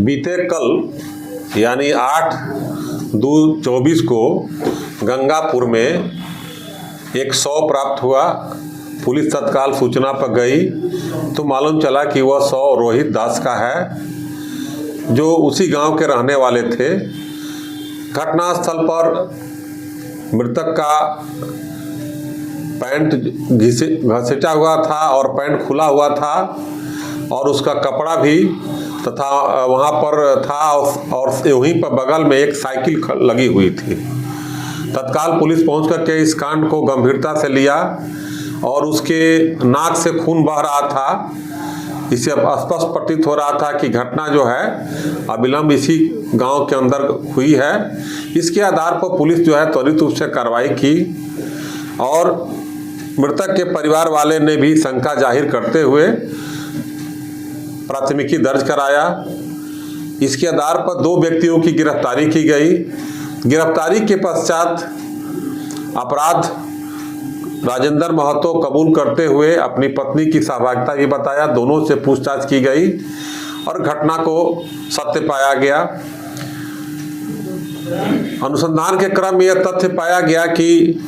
बीते कल यानी 8/2/24 को गंगापुर में एक शव प्राप्त हुआ। पुलिस तत्काल सूचना पर गई तो मालूम चला कि वह शव रोहित दास का है, जो उसी गांव के रहने वाले थे। घटनास्थल पर मृतक का पैंट घसीटा हुआ था और पैंट खुला हुआ था और उसका कपड़ा भी तथा वहाँ पर था और वहीं पर बगल में एक साइकिल लगी हुई थी। तत्काल पुलिस पहुँच करके इस कांड को गंभीरता से लिया और उसके नाक से खून बह रहा था। इससे स्पष्ट प्रतीत हो रहा था कि घटना जो है अविलंब इसी गांव के अंदर हुई है। इसके आधार पर पुलिस जो है त्वरित रूप से कार्रवाई की और मृतक के परिवार वाले ने भी शंका जाहिर करते हुए प्राथमिकी दर्ज कराया। इसके आधार पर 2 व्यक्तियों की गिरफ्तारी की गई। गिरफ्तारी के पश्चात अपराध राजेंद्र महतो कबूल करते हुए अपनी पत्नी की सहभागिता भी बताया। दोनों से पूछताछ की गई और घटना को सत्य पाया गया। अनुसंधान के क्रम में यह तथ्य पाया गया कि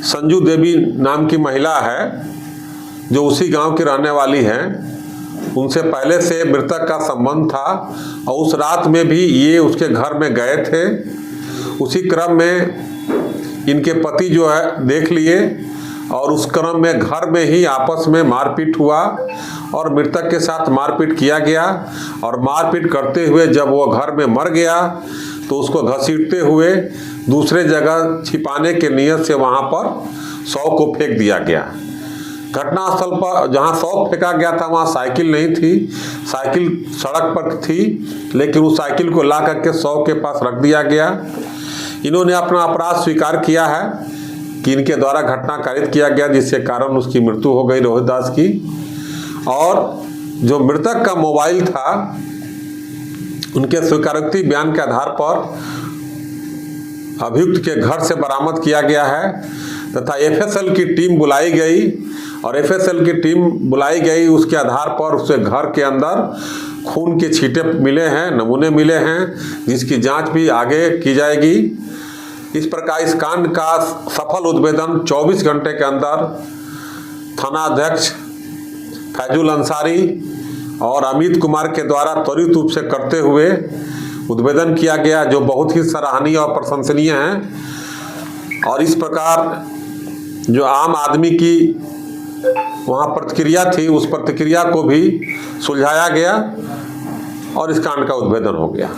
संजू देवी नाम की महिला है, जो उसी गांव की रहने वाली है। उनसे पहले से मृतक का संबंध था और उस रात में भी ये उसके घर में गए थे। उसी क्रम में इनके पति जो है देख लिए और उस क्रम में घर में ही आपस में मारपीट हुआ और मृतक के साथ मारपीट किया गया और मारपीट करते हुए जब वो घर में मर गया तो उसको घसीटते हुए दूसरे जगह छिपाने के नियत से वहाँ पर शव को फेंक दिया गया। घटनास्थल पर जहाँ शव फेंका गया था वहाँ साइकिल नहीं थी, साइकिल सड़क पर थी, लेकिन उस साइकिल को ला करके शव के पास रख दिया गया। इन्होंने अपना अपराध स्वीकार किया है कि इनके द्वारा घटना कारित किया गया, जिसके कारण उसकी मृत्यु हो गई रोहित दास की। और जो मृतक का मोबाइल था उनके स्वीकारोक्ति बयान के आधार पर अभियुक्त के घर से बरामद किया गया है तथा एफएसएल की टीम बुलाई गई और एफएसएल की टीम बुलाई गई। उसके आधार पर उसके घर के अंदर खून के छींटे मिले हैं, नमूने मिले हैं, जिसकी जांच भी आगे की जाएगी। इस प्रकार इस कांड का सफल उद्भेदन 24 घंटे के अंदर थाना अध्यक्ष फैजुल अंसारी और अमित कुमार के द्वारा त्वरित रूप से करते हुए उद्भेदन किया गया, जो बहुत ही सराहनीय और प्रशंसनीय है। और इस प्रकार जो आम आदमी की वहाँ प्रतिक्रिया थी, उस प्रतिक्रिया को भी सुलझाया गया और इस कांड का उद्भेदन हो गया।